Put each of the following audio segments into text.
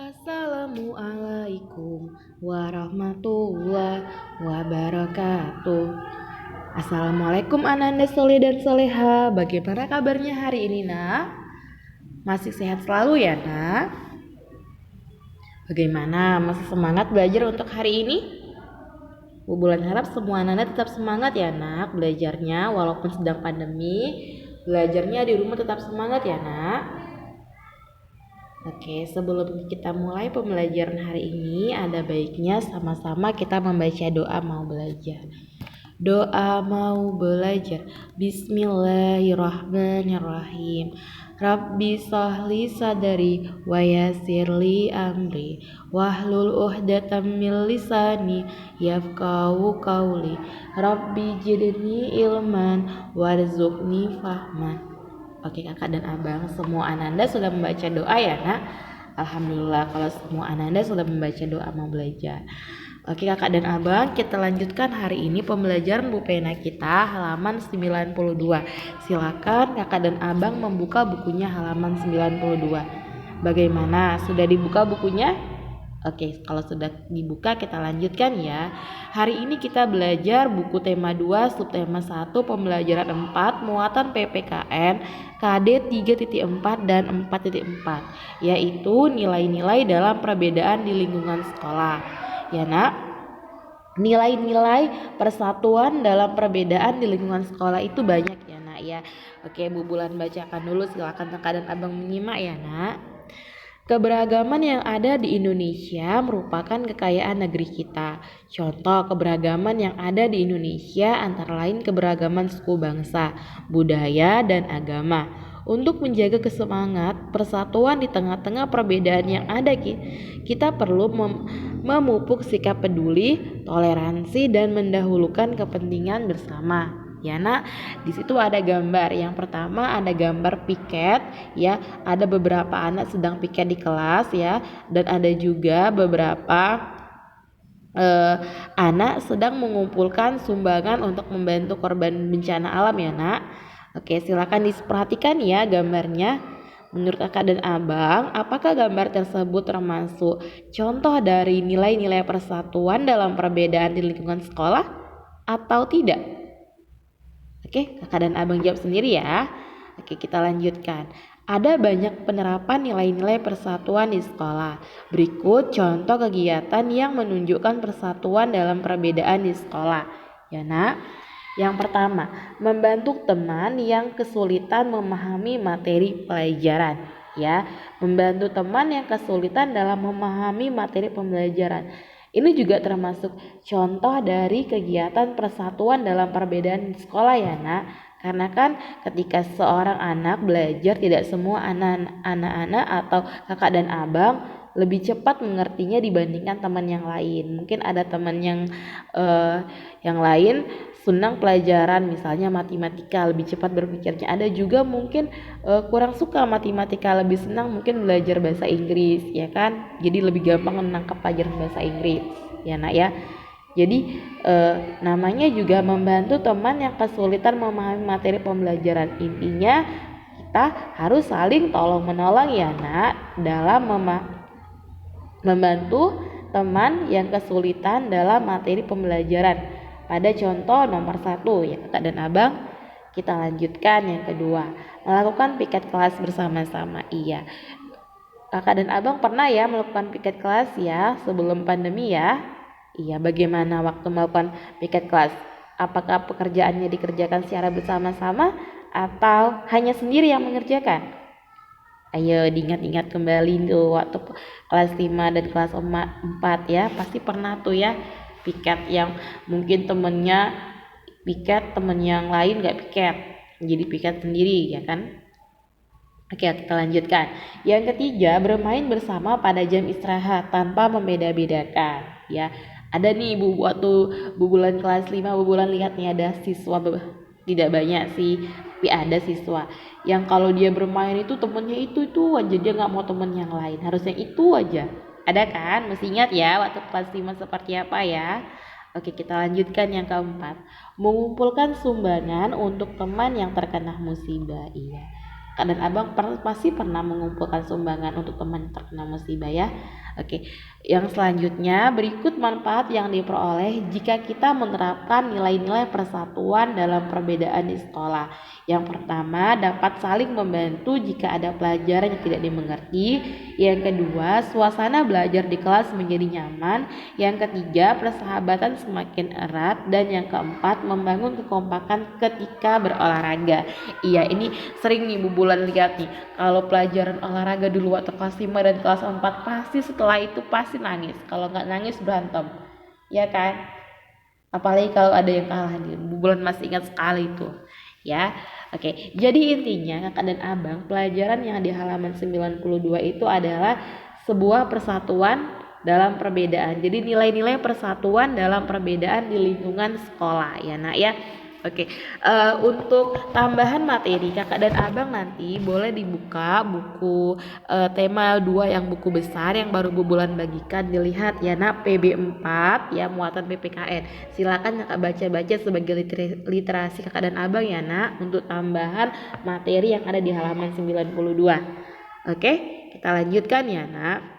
Assalamualaikum warahmatullahi wabarakatuh. Assalamualaikum Ananda Soleh dan Soleha. Bagaimana kabarnya hari ini, nak? Masih sehat selalu ya, nak? Bagaimana? Masih semangat belajar untuk hari ini? Bu Bulan harap semua Ananda tetap semangat ya, nak, belajarnya walaupun sedang pandemi. Belajarnya di rumah tetap semangat ya, nak. Oke, sebelum kita mulai pembelajaran hari ini, ada baiknya sama-sama kita membaca doa mau belajar. Doa mau belajar. Bismillahirrahmanirrahim. Rabbi sahli sadari wa yassirli amri wahlul uqdatam min lisani yafqahu qawli. Rabbi jidni ilman warzuqni fahman. Oke, kakak dan abang, semua Ananda sudah membaca doa ya, nak? Alhamdulillah kalau semua Ananda sudah membaca doa mau belajar. Oke, kakak dan abang, kita lanjutkan hari ini pembelajaran Bu Pena kita halaman 92. Silakan kakak dan abang membuka bukunya halaman 92. Bagaimana? Sudah dibuka bukunya? Oke, kalau sudah dibuka kita lanjutkan ya. Hari ini kita belajar buku tema 2, subtema 1, pembelajaran 4, muatan PPKN, KD 3.4 dan 4.4, yaitu nilai-nilai dalam perbedaan di lingkungan sekolah. Ya, nak? Nilai-nilai persatuan dalam perbedaan di lingkungan sekolah itu banyak ya, nak ya. Oke, Bu Bulan bacakan dulu, silakan kakak dan abang menyimak ya, nak. Keberagaman yang ada di Indonesia merupakan kekayaan negeri kita. Contoh keberagaman yang ada di Indonesia antara lain keberagaman suku bangsa, budaya, dan agama. Untuk menjaga kesemangat persatuan di tengah-tengah perbedaan yang ada, kita perlu memupuk sikap peduli, toleransi, dan mendahulukan kepentingan bersama. Ya, nak, di situ ada gambar. Yang pertama ada gambar piket ya, ada beberapa anak sedang piket di kelas ya, dan ada juga beberapa anak sedang mengumpulkan sumbangan untuk membantu korban bencana alam ya, nak. Oke, silakan diperhatikan ya gambarnya. Menurut kakak dan abang, apakah gambar tersebut termasuk contoh dari nilai-nilai persatuan dalam perbedaan di lingkungan sekolah atau tidak? Oke, kakak dan abang jawab sendiri ya. Oke, kita lanjutkan. Ada banyak penerapan nilai-nilai persatuan di sekolah. Berikut contoh kegiatan yang menunjukkan persatuan dalam perbedaan di sekolah. Ya, nak. Yang pertama, membantu teman yang kesulitan memahami materi pelajaran. Ya, membantu teman yang kesulitan dalam memahami materi pembelajaran. Ini juga termasuk contoh dari kegiatan persatuan dalam perbedaan di sekolah ya, nak. Karena kan ketika seorang anak belajar, tidak semua anak-anak atau kakak dan abang lebih cepat mengertinya dibandingkan teman yang lain. Mungkin ada teman yang lain senang pelajaran misalnya matematika, lebih cepat berpikirnya. Ada juga mungkin kurang suka matematika, lebih senang mungkin belajar bahasa Inggris ya kan, jadi lebih gampang menangkap pelajaran bahasa Inggris ya, nak ya. Jadi namanya juga membantu teman yang kesulitan memahami materi pembelajaran. Intinya kita harus saling tolong menolong ya, nak, dalam membantu teman yang kesulitan dalam materi pembelajaran. Pada contoh nomor 1 ya, kakak dan abang, kita lanjutkan yang kedua, melakukan piket kelas bersama-sama. Iya, kakak dan abang pernah ya melakukan piket kelas ya sebelum pandemi ya. Iya, bagaimana waktu melakukan piket kelas? Apakah pekerjaannya dikerjakan secara bersama-sama atau hanya sendiri yang mengerjakan? Ayo diingat-ingat kembali tuh waktu kelas 5 dan kelas 4 ya, pasti pernah tuh ya piket yang mungkin temennya piket, temen yang lain gak piket, jadi piket sendiri ya kan. Oke, kita lanjutkan. Yang ketiga, bermain bersama pada jam istirahat tanpa membeda-bedakan ya. Ada nih waktu Bu Bulan kelas 5, Bu Bulan lihat nih ada siswa, tidak banyak sih, tapi ada siswa yang kalau dia bermain itu temennya itu aja, dia nggak mau temen yang lain, harusnya itu aja. Ada kan? Mesti ingat ya waktu kelas 5 seperti apa ya. Oke, kita lanjutkan yang keempat, mengumpulkan sumbangan untuk teman yang terkena musibah. Iya, Kak dan Abang pasti pernah mengumpulkan sumbangan untuk teman terkena musibah ya. Oke, yang selanjutnya berikut manfaat yang diperoleh jika kita menerapkan nilai-nilai persatuan dalam perbedaan di sekolah. Yang pertama, dapat saling membantu jika ada pelajaran yang tidak dimengerti. Yang kedua, suasana belajar di kelas menjadi nyaman. Yang ketiga, persahabatan semakin erat. Dan yang keempat, membangun kekompakan ketika berolahraga. Iya, ini sering nih Bu Bulan lihat nih, kalau pelajaran olahraga dulu waktu kelas 5 dan kelas 4 pasti setelah itu pasti nangis. Kalau nggak nangis berantem, ya kan? Apalagi kalau ada yang kalah nih, Bu Bulan masih ingat sekali itu. Ya, oke. Jadi intinya Kakak dan Abang, pelajaran yang di halaman 92 itu adalah sebuah persatuan dalam perbedaan. Jadi nilai-nilai persatuan dalam perbedaan di lingkungan sekolah ya Nak ya. Oke, untuk tambahan materi Kakak dan Abang nanti boleh dibuka buku tema 2 yang buku besar yang baru Bu Bulan bagikan, dilihat ya Nak, PB4 ya, muatan PPKN. Silakan Kakak baca-baca sebagai literasi Kakak dan Abang ya Nak, untuk tambahan materi yang ada di halaman 92. Oke, kita lanjutkan ya Nak.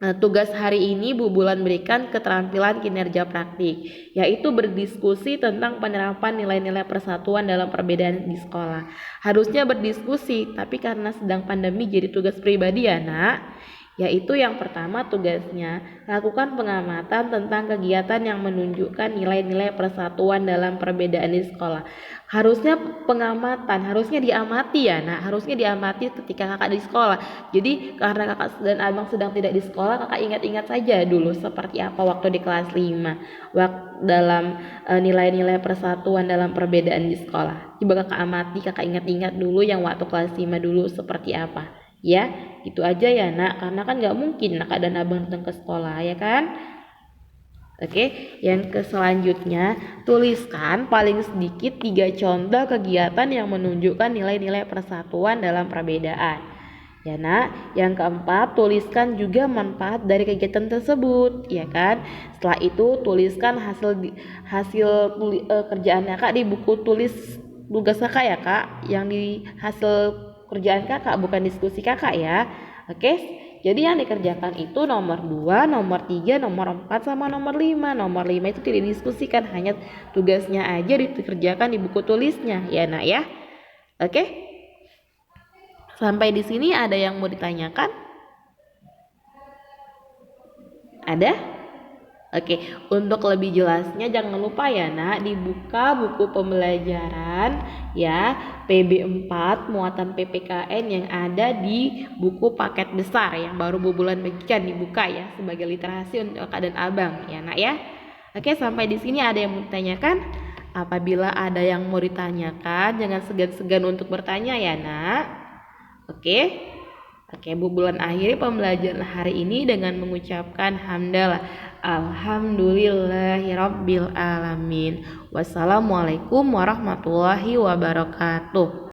Nah, tugas hari ini Bu Bulan berikan keterampilan kinerja praktik, yaitu berdiskusi tentang penerapan nilai-nilai persatuan dalam perbedaan di sekolah. Harusnya berdiskusi, tapi karena sedang pandemi jadi tugas pribadi ya Nak. Yaitu yang pertama tugasnya, lakukan pengamatan tentang kegiatan yang menunjukkan nilai-nilai persatuan dalam perbedaan di sekolah. Harusnya pengamatan, harusnya diamati ya Nak, harusnya diamati ketika Kakak di sekolah. Jadi karena Kakak dan Abang sedang tidak di sekolah, Kakak ingat-ingat saja dulu seperti apa waktu di kelas 5 dalam nilai-nilai persatuan dalam perbedaan di sekolah. Coba Kakak amati, Kakak ingat-ingat dulu yang waktu kelas 5 dulu seperti apa. Ya, itu aja ya Nak, karena kan nggak mungkin Kakak dan Abang datang ke sekolah ya kan. Oke, yang selanjutnya, tuliskan paling sedikit 3 contoh kegiatan yang menunjukkan nilai-nilai persatuan dalam perbedaan. Ya Nak, yang keempat, tuliskan juga manfaat dari kegiatan tersebut, ya kan? Setelah itu tuliskan hasil kerjaan Kakak di buku tulis tugas Kakak ya Kak, yang di hasil kerjaan Kakak, bukan diskusi Kakak ya. Oke, jadi yang dikerjakan itu nomor 2, nomor 3, nomor 4, sama nomor 5. Nomor 5 itu tidak didiskusikan, hanya tugasnya aja dikerjakan di buku tulisnya ya Nak ya. Oke, sampai di sini ada yang mau ditanyakan? Ada? Oke, untuk lebih jelasnya jangan lupa ya Nak, dibuka buku pembelajaran ya, PB4 muatan PPKN yang ada di buku paket besar yang baru Bu Bulan bagikan, dibuka ya sebagai literasi untuk Kakak dan Abang ya Nak ya. Oke, sampai di sini ada yang mau ditanyakan? Apabila ada yang mau ditanyakan, jangan segan-segan untuk bertanya ya Nak. Oke. Oke, Bu Bulan akhiri pembelajaran hari ini dengan mengucapkan hamdalah. Alhamdulillahirabbil alamin. Wassalamualaikum warahmatullahi wabarakatuh.